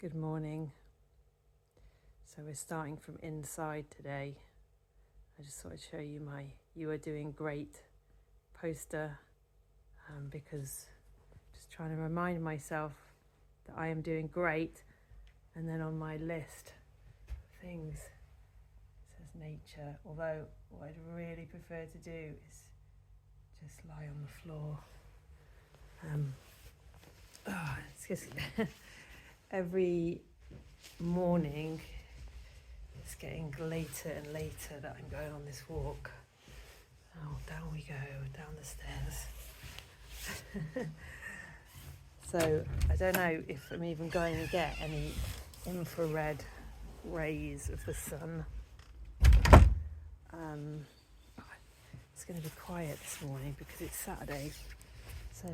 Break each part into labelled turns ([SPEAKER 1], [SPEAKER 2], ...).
[SPEAKER 1] Good morning. So we're starting from inside today. I just thought I'd show you my "You Are Doing Great" poster because just trying to remind myself that I am doing great. And then on my list of things it says nature, although what I'd really prefer to do is just lie on the floor. It's just every morning it's getting later and later that I'm going on this walk. Oh, down we go, down the stairs. So I don't know if I'm even going to get any infrared rays of the sun. It's going to be quiet this morning because it's Saturday, so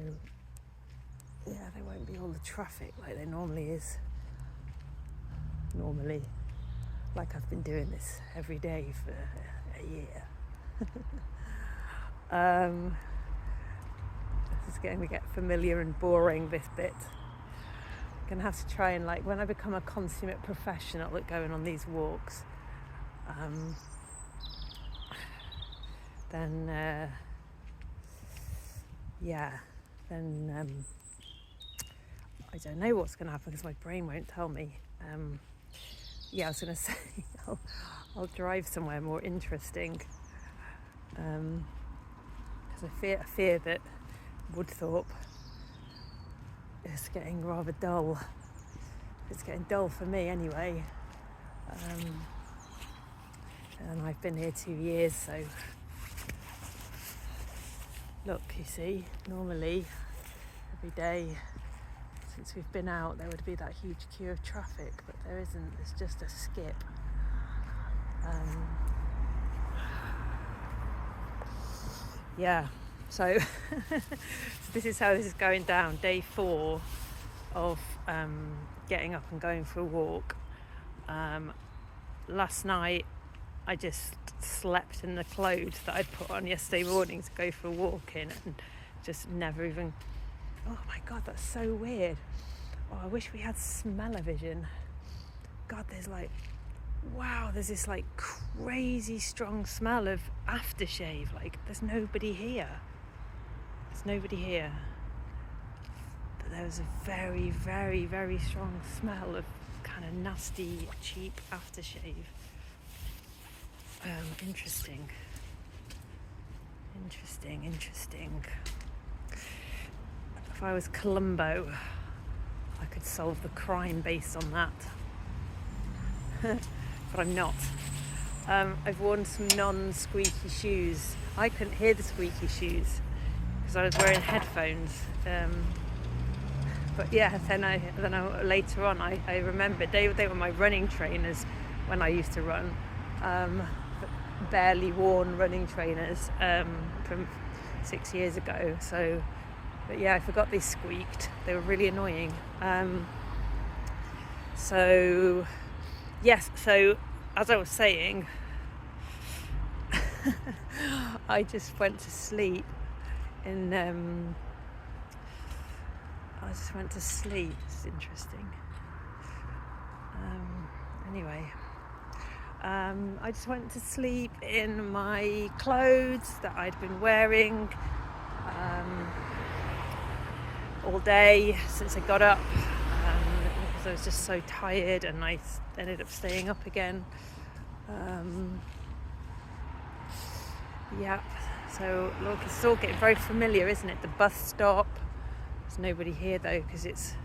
[SPEAKER 1] yeah, there won't be all the traffic like there normally is. Like I've been doing this every day for a year. This is going to get familiar and boring, this bit. I'm going to have to try and, when I become a consummate professional at going on these walks, then I don't know what's going to happen because my brain won't tell me. I was going to say I'll drive somewhere more interesting because I fear that Woodthorpe is getting rather dull. It's getting dull for me anyway, and I've been here 2 years, so look, you see, normally every day since we've been out there would be that huge queue of traffic, but there isn't. It's just a skip. So this is how this is going down. Day 4 of getting up and going for a walk. Last night I just slept in the clothes that I'd put on yesterday morning to go for a walk in, and just never even... Oh my God, that's so weird. Oh, I wish we had smell-o-vision. God, there's this crazy strong smell of aftershave. There's nobody here. But there was a very, very, very strong smell of kind of nasty, cheap aftershave. Interesting. If I was Columbo, I could solve the crime based on that. But I'm not. I've worn some non-squeaky shoes. I couldn't hear the squeaky shoes because I was wearing headphones. But yeah, then I later on I remembered they were my running trainers when I used to run. Barely worn running trainers from 6 years ago. So. But yeah, I forgot they squeaked. They were really annoying. So as I was saying, I just went to sleep It's interesting. I just went to sleep in my clothes that I'd been wearing all day since I got up, because I was just so tired, and I ended up staying up again. So look, it's all getting very familiar, isn't it? The bus stop. There's nobody here though because it's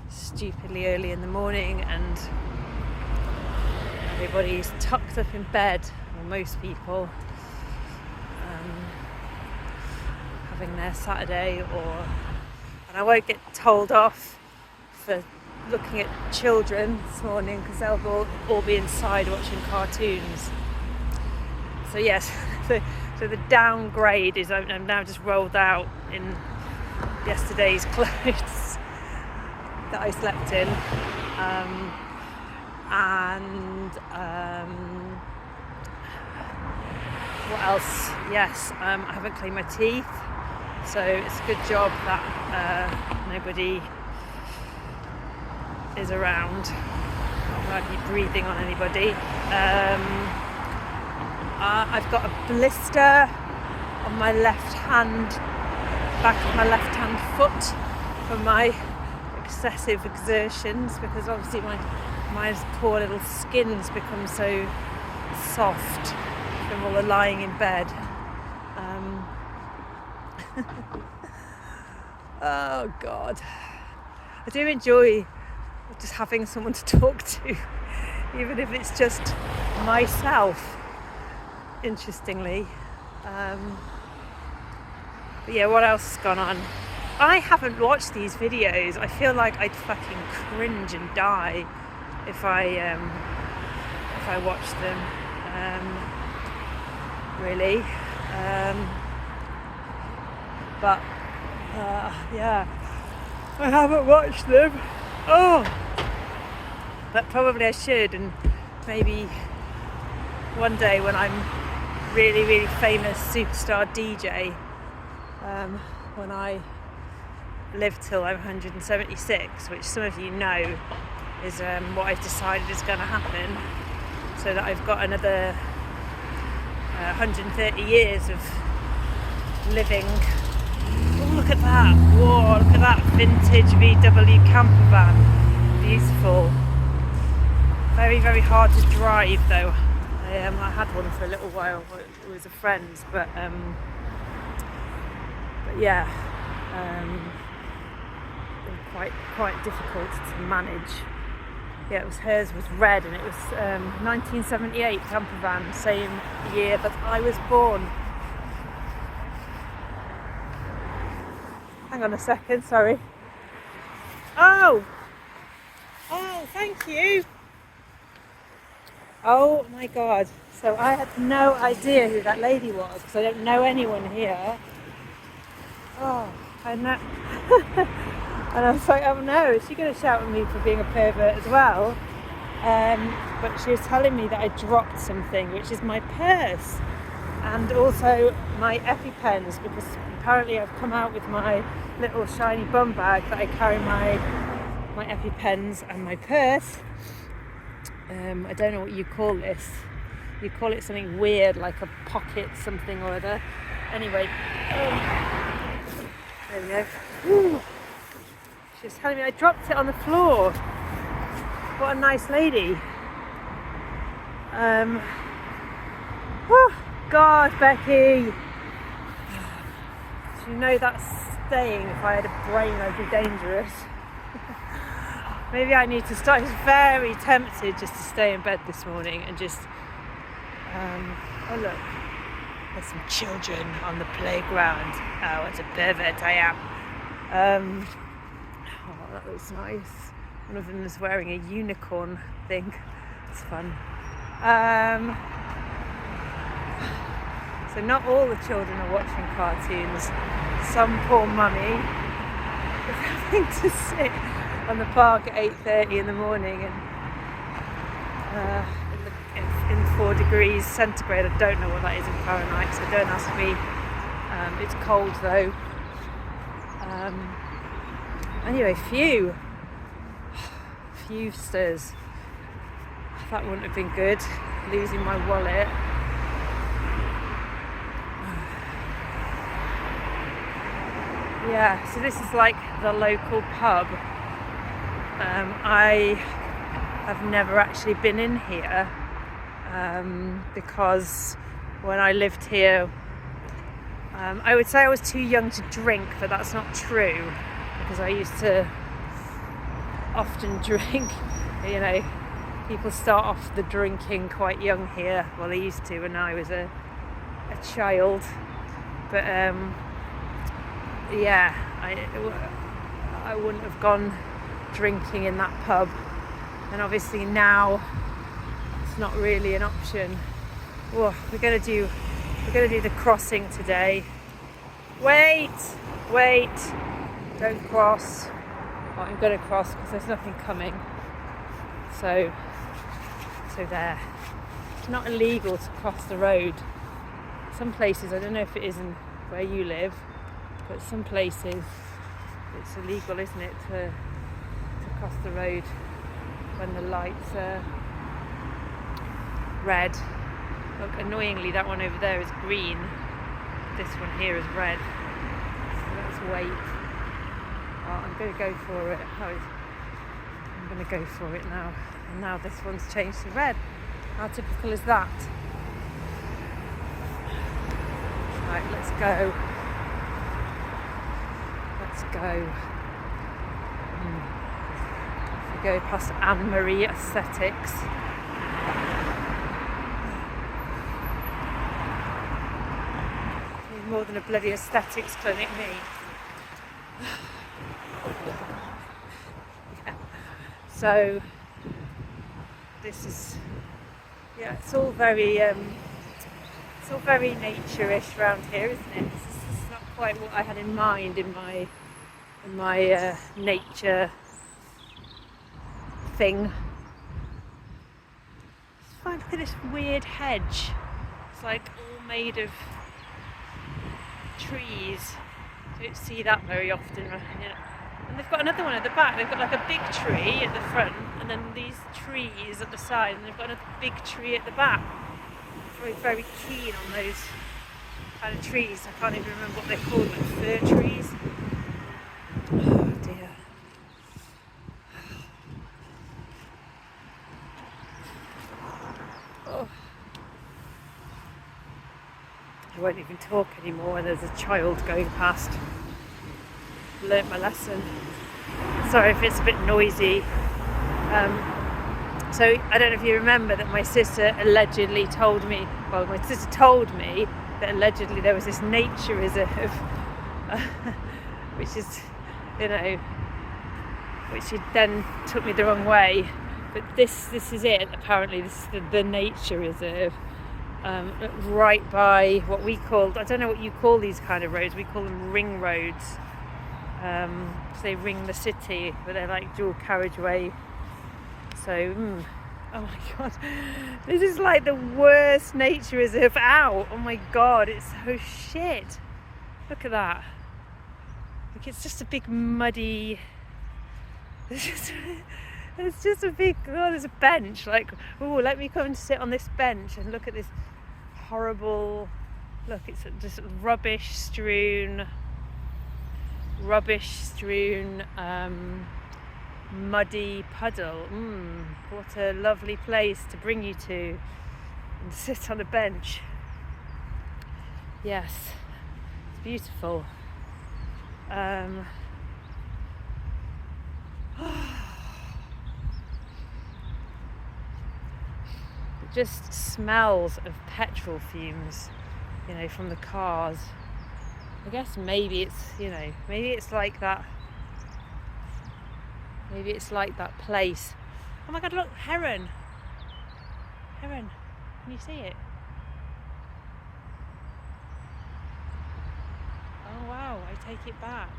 [SPEAKER 1] stupidly early in the morning and everybody's tucked up in bed, or most people, having their Saturday. And I won't get told off for looking at children this morning because they'll all be inside watching cartoons. So yes, so the downgrade is I'm now just rolled out in yesterday's clothes that I slept in. What else? Yes, I haven't cleaned my teeth. So it's a good job that nobody is around. I won't be breathing on anybody. I've got a blister on my left hand, back of my left hand foot from my excessive exertions, because obviously my poor little skin's become so soft from all the lying in bed. Oh God, I do enjoy just having someone to talk to, even if it's just myself, interestingly. But yeah, what else has gone on? I haven't watched these videos. I feel like I'd fucking cringe and die if I watched them. Really. But yeah, I haven't watched them. But probably I should, and maybe one day when I'm really, really famous superstar DJ, when I live till I'm 176, which some of you know is what I've decided is going to happen, so that I've got another 130 years of living. Oh, look at that. Whoa, look at that vintage VW camper van. Beautiful. Very, very hard to drive though. I had one for a little while. It was a friend's, but yeah, quite difficult to manage. Yeah, hers was red, and it was 1978 camper van, same year that I was born. Hang on a second, sorry. Oh, thank you. Oh my God. So I had no idea who that lady was, because I don't know anyone here. Oh, I know. And I was like, oh no, is she going to shout at me for being a pervert as well? But she was telling me that I dropped something, which is my purse, and also my EpiPens, because apparently I've come out with my little shiny bum bag that I carry my EpiPens and my purse. I don't know what you call this. You call it something weird, like a pocket something or other. Anyway, there we go. Ooh. She was telling me I dropped it on the floor. What a nice lady. Oh God, Becky. Do you know that's staying? If I had a brain, I'd be dangerous. Maybe I need to start. I was very tempted just to stay in bed this morning and just. Oh look, there's some children on the playground. Oh, what a pervert I am. Oh, that looks nice. One of them is wearing a unicorn thing. It's fun. So not all the children are watching cartoons. Some poor mummy is having to sit on the park at 8:30 in the morning and in 4 degrees centigrade. I don't know what that is in Fahrenheit, so don't ask me. It's cold though. Anyway, few stirs. That wouldn't have been good, losing my wallet. Yeah, so this is like the local pub. I have never actually been in here because when I lived here, I would say I was too young to drink, but that's not true, because I used to often drink. You know, people start off the drinking quite young here. Well, they used to when I was a child. But yeah, I wouldn't have gone drinking in that pub, and obviously now it's not really an option. Whoa, we're gonna do the crossing today. Wait, don't cross. Oh, I'm gonna cross because there's nothing coming. So there. It's not illegal to cross the road. Some places, I don't know if it is in where you live, but some places it's illegal, isn't it, to across the road when the lights are red. Look, annoyingly that one over there is green, this one here is red, so let's wait. Oh, I'm going to go for it. I'm going to go for it now. And now this one's changed to red. How typical is that? Right, let's go. Let's go. We go past Anne Marie Aesthetics. Need more than a bloody aesthetics clinic, me. So this is, it's all very nature-ish around here, isn't it? This is not quite what I had in mind in my nature thing. Look at this weird hedge. It's like all made of trees. You don't see that very often. And they've got another one at the back. They've got like a big tree at the front and then these trees at the side, and they've got another big tree at the back. I'm very keen on those kind of trees. I can't even remember what they're called, like fir trees. Oh dear. Oh. I won't even talk anymore when there's a child going past. Learnt my lesson. Sorry if it's a bit noisy. So I don't know if you remember that my sister allegedly told me that allegedly there was this nature reserve, which is, which she then took me the wrong way. But this is it. Apparently, this is the nature reserve, right by what we called. I don't know what you call these kind of roads. We call them ring roads. So they ring the city, but they're like dual carriageway. So, oh my god, this is like the worst nature reserve out. Oh my god, it's so shit. Look at that. Like, it's just a big muddy. It's just a big. Oh, there's a bench. Like, oh, let me come and sit on this bench and look at this horrible. Look, it's just rubbish strewn. Muddy puddle. What a lovely place to bring you to and sit on a bench. Yes, it's beautiful. It just smells of petrol fumes, from the cars. I guess maybe it's like that. Maybe it's like that place. Oh my god, look, heron. Heron, can you see it? Oh wow, I take it back.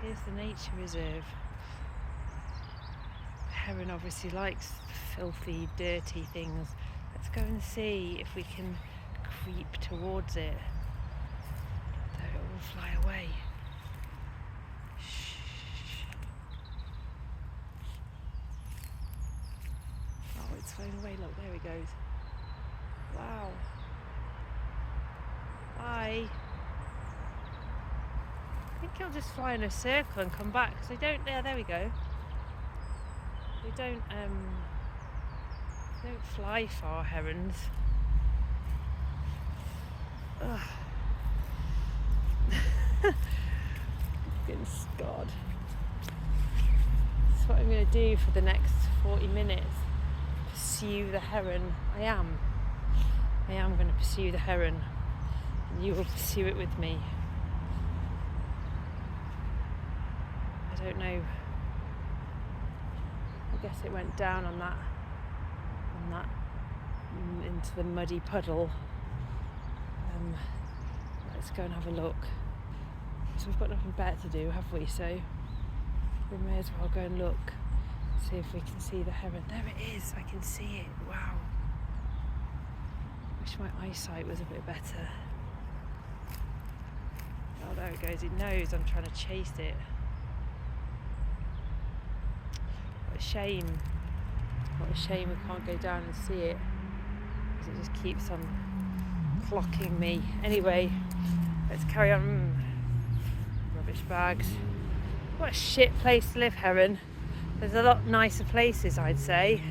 [SPEAKER 1] Here's the nature reserve. Heron obviously likes filthy, dirty things. Let's go and see if we can creep towards it. Though it will fly away. It's flown away. Look, there he goes. Wow. Bye. I think he'll just fly in a circle and come back because they don't. There we go. They don't fly far, herons. Ugh. Getting scarred. That's what I'm going to do for the next 40 minutes. Pursue the heron. I am going to pursue the heron, and you will pursue it with me. I don't know. I guess it went down on that into the muddy puddle. Let's go and have a look. So we've got nothing better to do, have we? So we may as well go and look. See if we can see the heron. There it is, I can see it. Wow. Wish my eyesight was a bit better. Oh, there it goes. It knows I'm trying to chase it. shame. What a shame we can't go down and see it, because it just keeps on clocking me. Anyway, let's carry on. Rubbish bags. What a shit place to live, Heron. There's a lot nicer places, I'd say.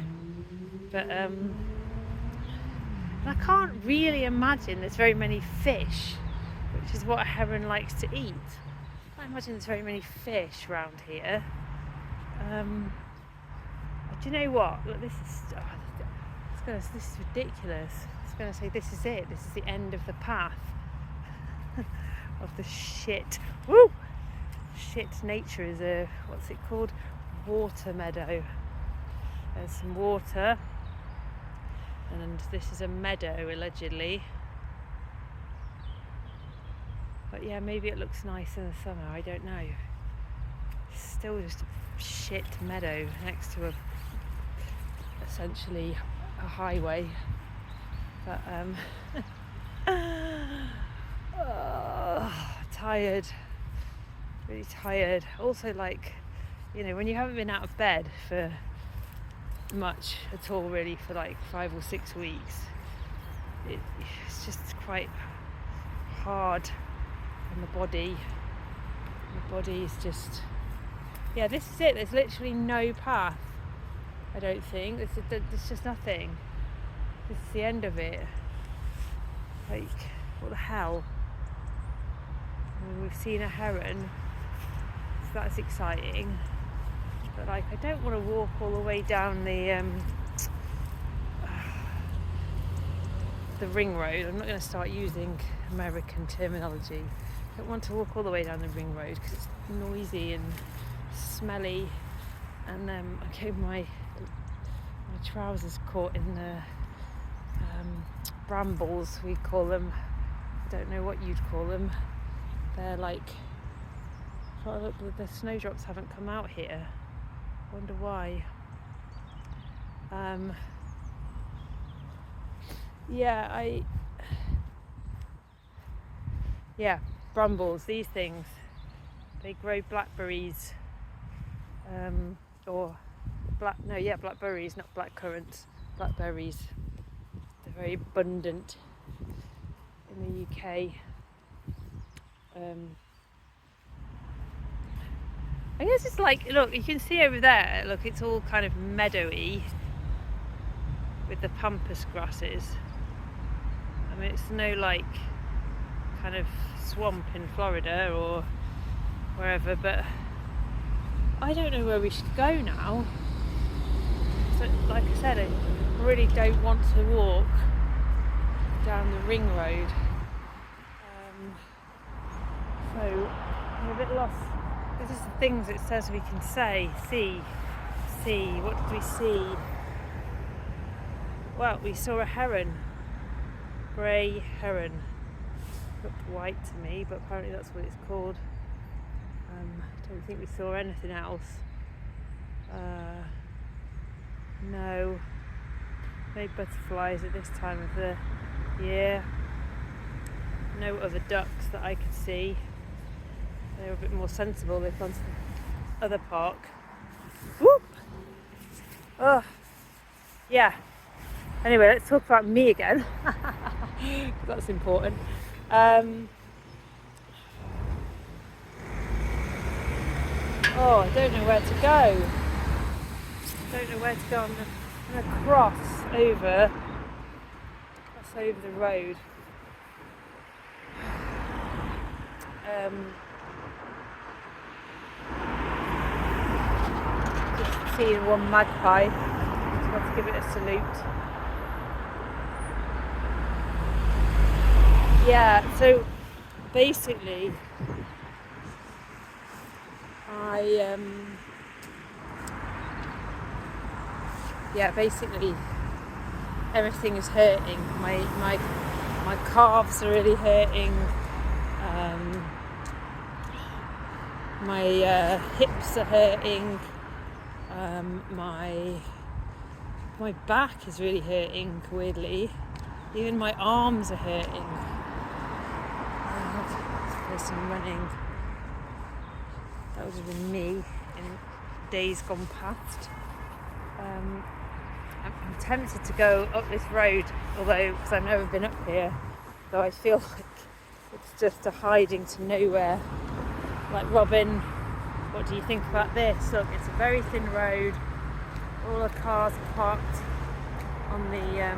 [SPEAKER 1] But I can't really imagine there's very many fish, which is what a heron likes to eat. I can't imagine there's very many fish around here. Do you know what? Look, this is ridiculous. It's going to say this is it. This is the end of the path of the shit. Woo! Shit nature reserve. What's it called? Water meadow. There's some water, and this is a meadow allegedly. But yeah, maybe it looks nice in the summer. I don't know. It's still just a shit meadow next to essentially a highway. But tired, really tired. Also, like, you know, when you haven't been out of bed for much at all really for like 5 or 6 weeks, it's just quite hard on the body. The body is just, yeah, this is it. There's literally no path, I don't think. There's just nothing. This is the end of it. Like, what the hell? I mean, we've seen a heron, so that's exciting. But like, I don't want to walk all the way down the ring road. I'm not going to start using American terminology. I don't want to walk all the way down the ring road because it's noisy and smelly, and I get my trousers caught in the brambles, we call them. I don't know what you'd call them. They're like, oh, look, the snowdrops haven't come out here. Wonder why. Brambles, these things, they grow blackberries, blackberries, not blackcurrants, blackberries. They're very abundant in the UK. I guess it's like, look, you can see over there, look, it's all kind of meadowy with the pampas grasses. I mean, it's no like kind of swamp in Florida or wherever, but I don't know where we should go now. So, like I said, I really don't want to walk down the ring road. So I'm a bit lost. This is the things it says we can say. See. What did we see? Well, we saw a heron. Grey heron. Looked white to me, but apparently that's what it's called. I don't think we saw anything else. No butterflies at this time of the year. No other ducks that I could see. They were a bit more sensible. They've gone to the other park. Whoop! Oh, yeah. Anyway, let's talk about me again. That's important. I don't know where to go. I'm going to cross over the road. Just seeing one magpie. Just want to give it a salute. Yeah, so basically everything is hurting. My calves are really hurting. My hips are hurting. My back is really hurting, weirdly. Even my arms are hurting. This person running. That would have been me in days gone past. I'm tempted to go up this road, although because I've never been up here, though I feel like it's just a hiding to nowhere. Like, Robin, what do you think about this? Look, it's a very thin road. All the cars are parked on the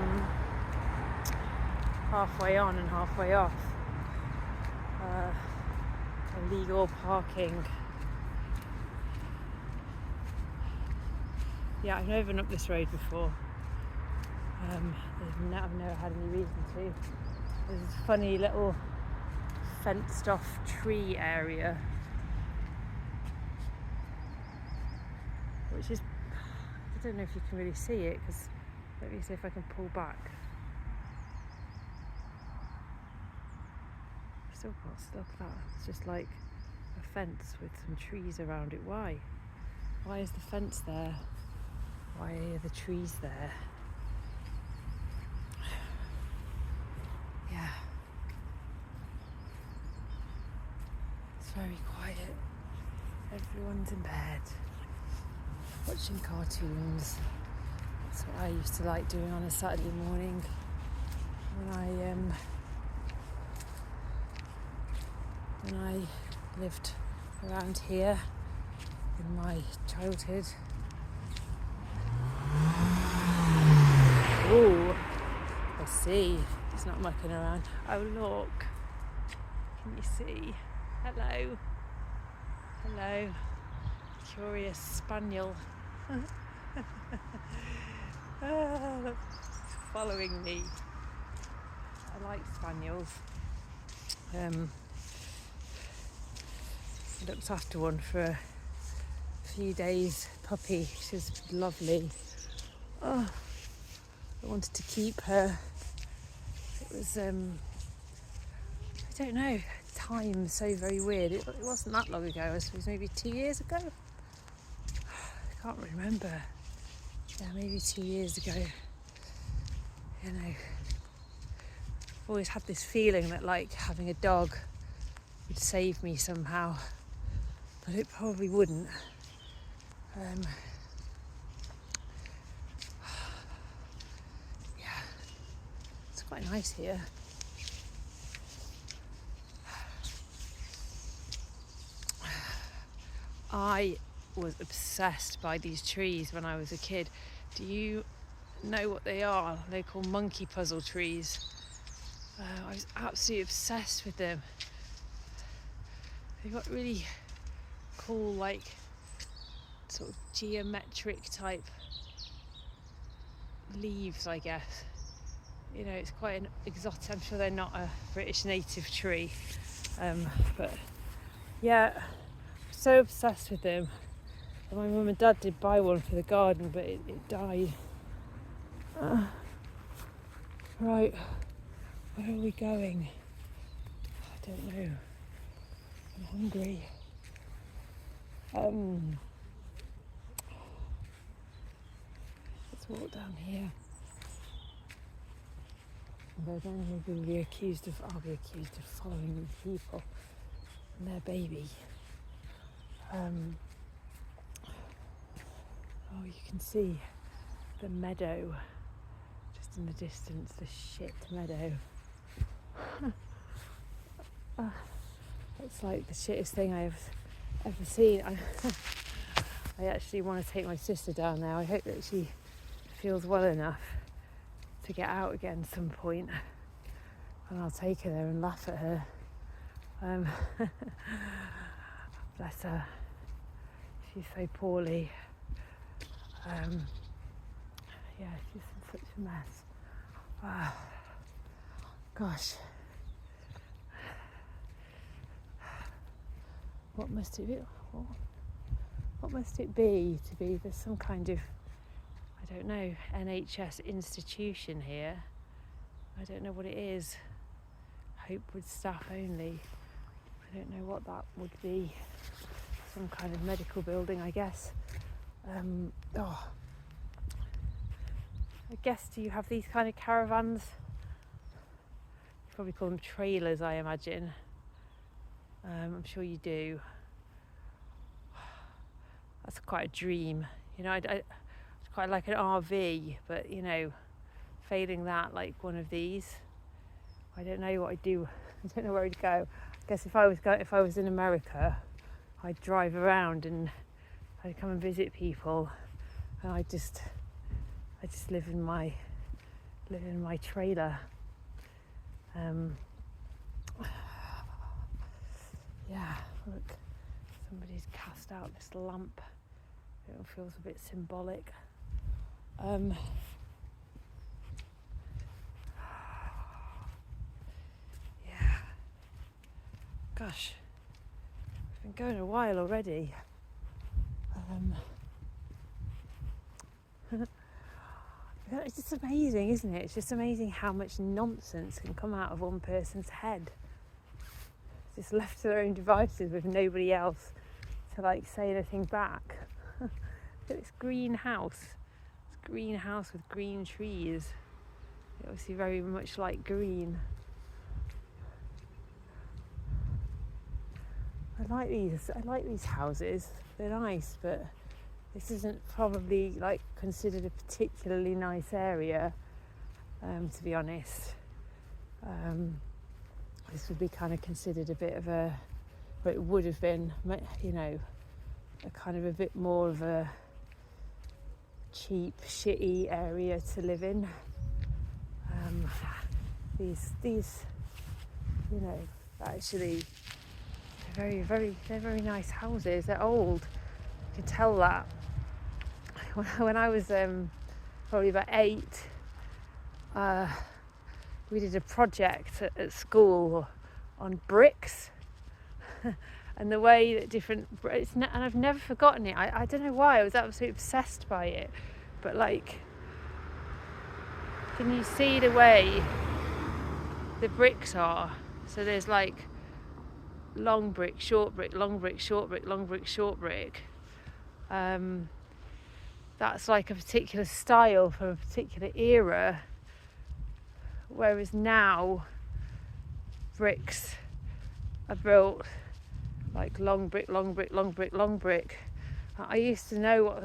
[SPEAKER 1] halfway on and halfway off. Illegal parking. Yeah, I've never been up this road before. I've never had any reason to. There's this funny little fenced off tree area, which is, I don't know if you can really see it, because let me see if I can pull back. Still can't stop that. It's just like a fence with some trees around it. Why? Why is the fence there? Why are the trees there? Yeah. It's very quiet. Everyone's in bed, watching cartoons. That's what I used to like doing on a Saturday morning when I lived around here in my childhood. Oh, I see. It's not mucking around. Oh, look. Can you see? Hello. Hello. Curious spaniel. Following me. I like spaniels. I looked after one for a few days. Puppy. She was lovely. Oh, I wanted to keep her. It was, I don't know, time so very weird. It wasn't that long ago. I suppose maybe 2 years ago. I can't remember. Yeah, maybe 2 years ago. You know, I've always had this feeling that like having a dog would save me somehow, but it probably wouldn't. Yeah, it's quite nice here. I was obsessed by these trees when I was a kid. Do you know what they are? They're called monkey puzzle trees. I was absolutely obsessed with them. They've got really cool, like, sort of geometric type leaves, I guess. You know, it's quite an exotic. I'm sure they're not a British native tree, but yeah, so obsessed with them. And my mum and dad did buy one for the garden, but it died. Right, where are we going? I don't know. I'm hungry. Let's walk down here. Although then I'll be accused of following people and their baby. Oh, you can see the meadow just in the distance, the shit meadow. It's like the shittest thing I've ever seen. I actually want to take my sister down there. I hope that she feels well enough to get out again some point, and I'll take her there and laugh at her. Bless her. She's so poorly. Yeah, she's in such a mess. Gosh. What must it be? What must it be to be? There's some kind of, I don't know, NHS institution here. I don't know what it is. Hopewood staff only. I don't know what that would be. Some kind of medical building, I guess. I guess, do you have these kind of caravans? You probably call them trailers, I imagine. I'm sure you do. That's quite a dream. You know, I'd quite like an RV, but you know, failing that, like one of these. I don't know what I'd do. I don't know where I'd go. I guess if I was in America, I'd drive around and I'd come and visit people, and I just live in my trailer. Yeah, look, somebody's cast out this lamp. It feels a bit symbolic. Yeah. Gosh, we've been going a while already. It's just amazing, isn't it? It's just amazing how much nonsense can come out of one person's head. Just left to their own devices with nobody else to like say anything back. Look at this greenhouse. This greenhouse with green trees. It obviously very much like green. I like these houses. They're nice, but this isn't probably like considered a particularly nice area, to be honest. This would be kind of considered a bit of a, or it would have been, you know, a kind of a bit more of a cheap, shitty area to live in. These, you know, actually, they're very nice houses. They're old. You can tell that. When I was probably about 8, we did a project at school on bricks and the way that different bricks, and I've never forgotten it. I don't know why, I was absolutely obsessed by it, but like, can you see the way the bricks are? So there's like long brick, short brick, long brick, short brick, long brick, short brick. That's like a particular style for a particular era, whereas now bricks are built like long brick, long brick, long brick, long brick. I used to know what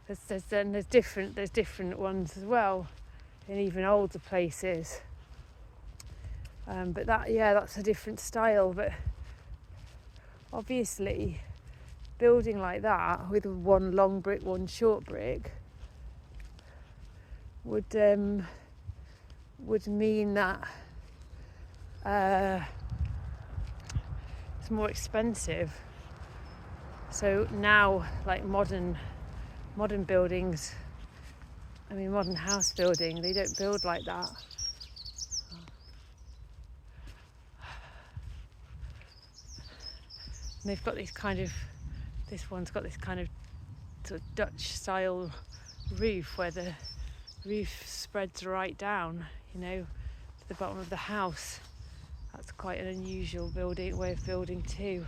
[SPEAKER 1] there's different ones as well in even older places, but that's a different style. But obviously building like that with one long brick, one short brick would mean that it's more expensive. So now, like modern buildings, I mean modern house building, they don't build like that. And they've got this one's got this kind of sort of Dutch style roof where the roof spreads right down, you know, to the bottom of the house. That's quite an unusual way of building too.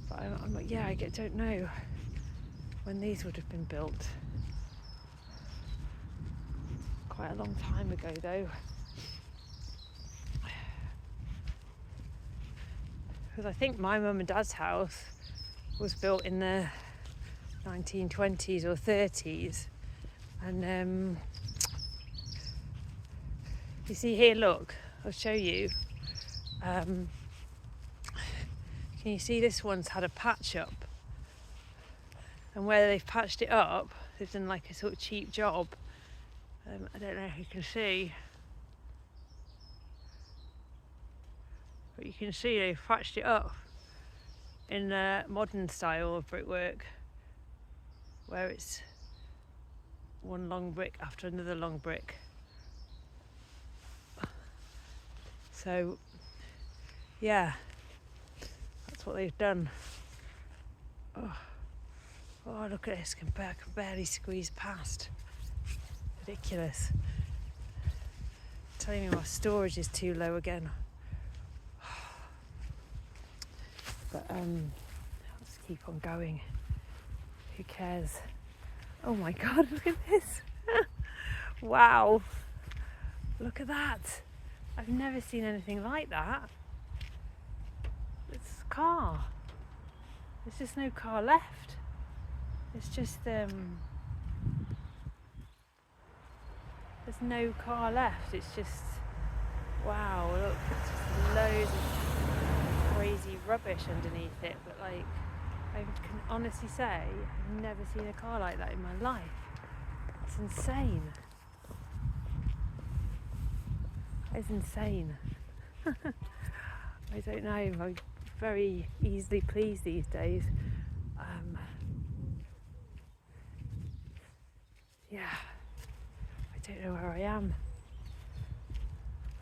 [SPEAKER 1] But I'm like, I don't know when these would have been built. Quite a long time ago though. Because I think my mum and dad's house was built in the 1920s or 30s, and you see here, look, I'll show you. Can you see this one's had a patch up, and where they've patched it up, they've done like a sort of cheap job. I don't know if you can see, but you can see they've patched it up in the modern style of brickwork, where it's one long brick after another long brick. So yeah, that's what they've done. Oh, look at this, can barely squeeze past. Ridiculous. Telling me my storage is too low again. But let's keep on going. Who cares? Oh my god, look at this. Wow, look at that. I've never seen anything like that. It's a car. There's just no car left. It's just there's no car left. It's just, wow, look, it's just loads of crazy rubbish underneath it. But like, I can honestly say I've never seen a car like that in my life. It's insane. It's insane. I don't know, I'm very easily pleased these days. Yeah, I don't know where I am.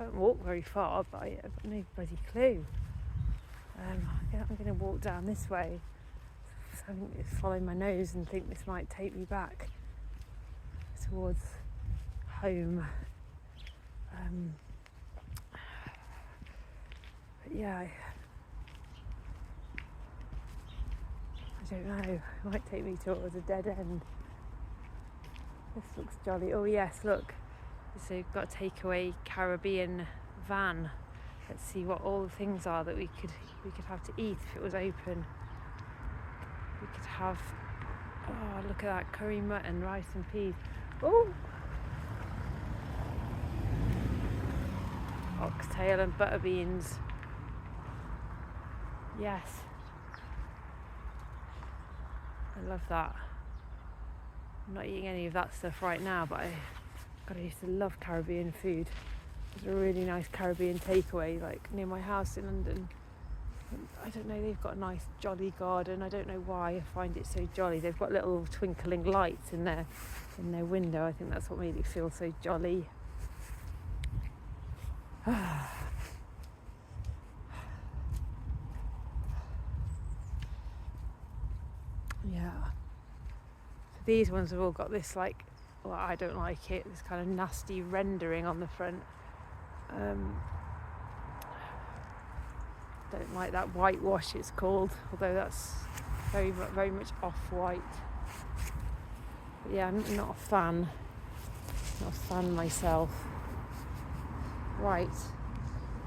[SPEAKER 1] I haven't walked very far, but I've got no bloody clue. I'm going to walk down this way. So I'm going to follow my nose and think this might take me back towards home. But yeah, I don't know. It might take me towards a dead end. This looks jolly. Oh yes, look. So we've got a takeaway Caribbean van. Let's see what all the things are that we could have to eat if it was open. We could have, oh look at that, curry mutton, rice and peas. Oh, oxtail and butter beans. Yes, I love that. I'm not eating any of that stuff right now, but I used to love Caribbean food. There's a really nice Caribbean takeaway like near my house in London. I don't know, they've got a nice jolly garden. I don't know why I find it so jolly. They've got little twinkling lights in their window. I think that's what made it feel so jolly. Yeah. So these ones have all got this like, well, I don't like it, this kind of nasty rendering on the front. Don't like that whitewash it's called, although that's very, very much off-white. But yeah, I'm not a fan. Not a fan myself. Right.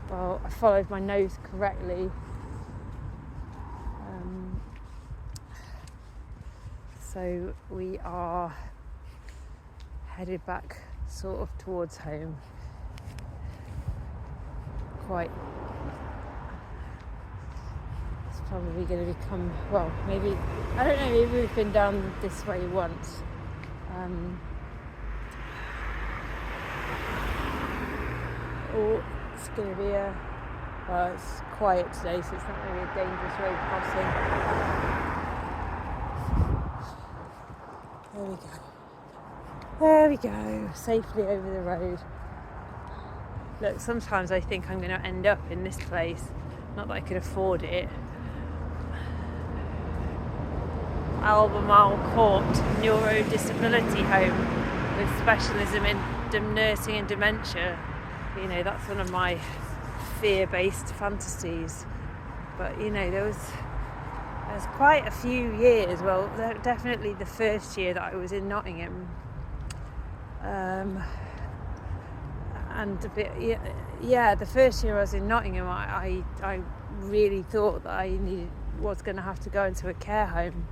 [SPEAKER 1] Well, I followed my nose correctly. So we are headed back sort of towards home. It's probably going to become, well, maybe, I don't know, maybe we've been down this way once. It's going to be it's quiet today, so it's not going to be a dangerous road crossing. There we go, safely over the road. Look, sometimes I think I'm going to end up in this place. Not that I could afford it. Albemarle Court Neurodisability Home with specialism in nursing and dementia. You know, that's one of my fear-based fantasies. But, you know, there's quite a few years, well, definitely the first year that I was in Nottingham, and a bit, the first year I was in Nottingham, I really thought that I was going to have to go into a care home,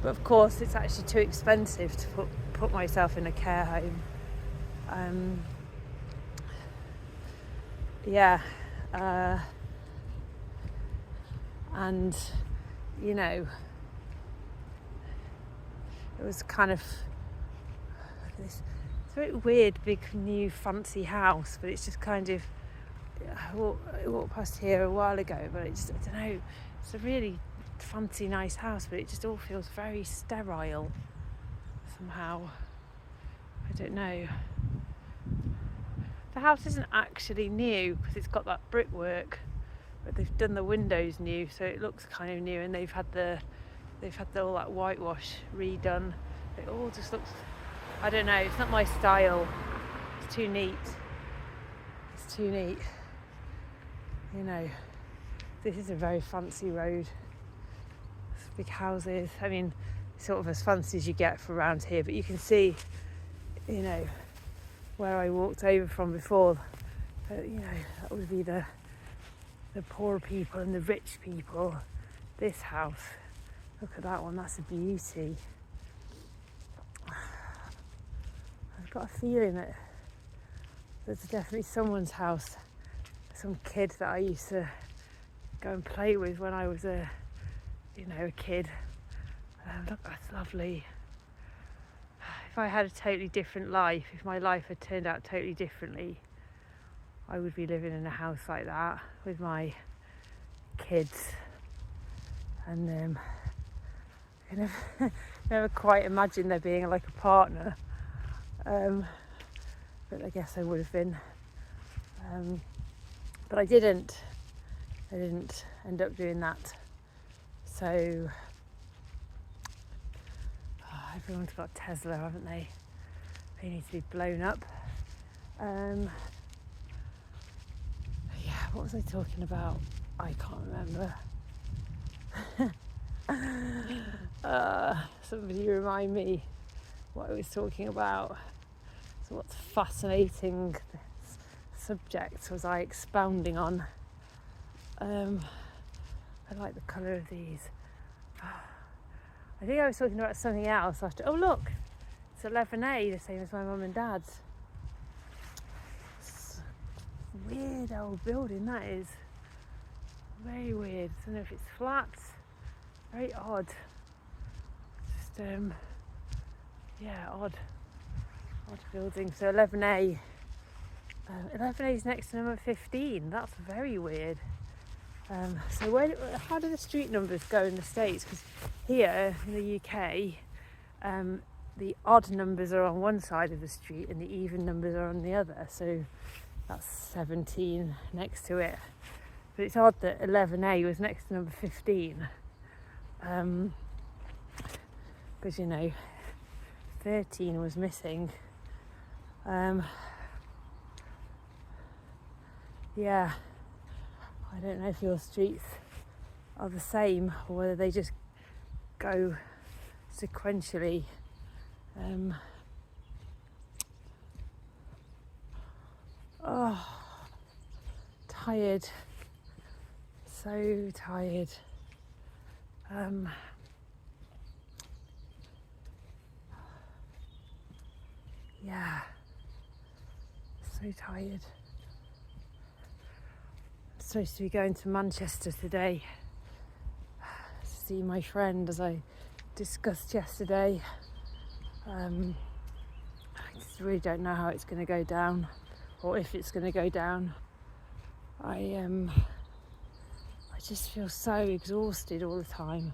[SPEAKER 1] but of course it's actually too expensive to put myself in a care home. And you know, it was kind of this very weird big new fancy house, but it's just kind of, I walked past here a while ago, but it's, I don't know, it's a really fancy nice house, but it just all feels very sterile somehow. I don't know. The house isn't actually new because it's got that brickwork, but they've done the windows new, so it looks kind of new, and they've had all that whitewash redone. It all just looks, I don't know, it's not my style. It's too neat. It's too neat. You know, this is a very fancy road. It's big houses. I mean, sort of as fancy as you get for around here, but you can see, you know, where I walked over from before, you know, that would be the poor people and the rich people. This house, look at that one, that's a beauty. got a feeling that there's definitely someone's house, some kid that I used to go and play with when I was a kid. Look, that's lovely. If I had a totally different life, if my life had turned out totally differently, I would be living in a house like that with my kids. And I never quite imagined there being like a partner, but I guess I would have been. But I didn't end up doing that. So everyone's got Tesla, haven't they? They need to be blown up. What was I talking about? I can't remember. Somebody remind me what I was talking about. So what's fascinating subject was I expounding on? I like the colour of these. I think I was talking about something else after. Oh look, it's 11A, the same as my mum and dad's. It's a weird old building that is. Very weird. I don't know if it's flats. Very odd. Just odd building. So 11A. 11A is next to number 15. That's very weird. So how do the street numbers go in the States? Because here in the UK, the odd numbers are on one side of the street and the even numbers are on the other. So that's 17 next to it. But it's odd that 11A was next to number 15. Because 13 was missing. I don't know if your streets are the same or whether they just go sequentially. Tired. So tired. So tired. I'm supposed to be going to Manchester today to see my friend, as I discussed yesterday. I just really don't know how it's going to go down, or if it's going to go down. I just feel so exhausted all the time,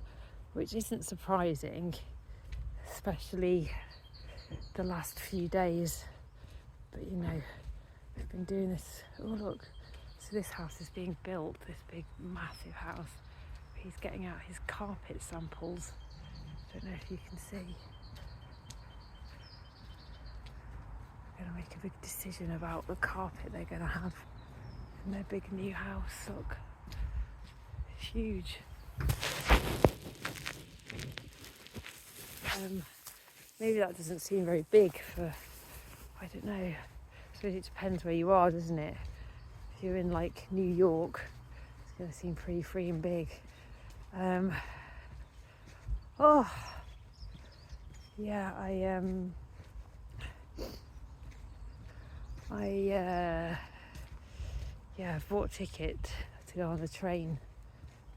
[SPEAKER 1] which isn't surprising, especially the last few days. But we've been doing this. Oh look, so this house is being built, this big massive house. He's getting out his carpet samples. Don't know if you can see. They're going to make a big decision about the carpet they're going to have in their big new house. Look, it's huge. Maybe that doesn't seem very big for, I don't know, I suppose it depends where you are, doesn't it? If you're in like New York, it's going to seem pretty freaking big. I've bought a ticket to go on the train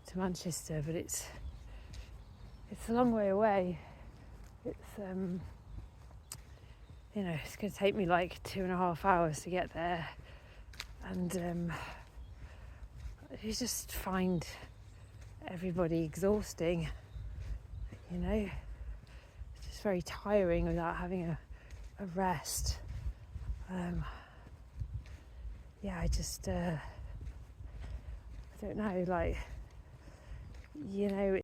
[SPEAKER 1] to Manchester, but it's a long way away. It's it's going to take me like 2.5 hours to get there, and you just find everybody exhausting. It's just very tiring without having a rest. I don't know,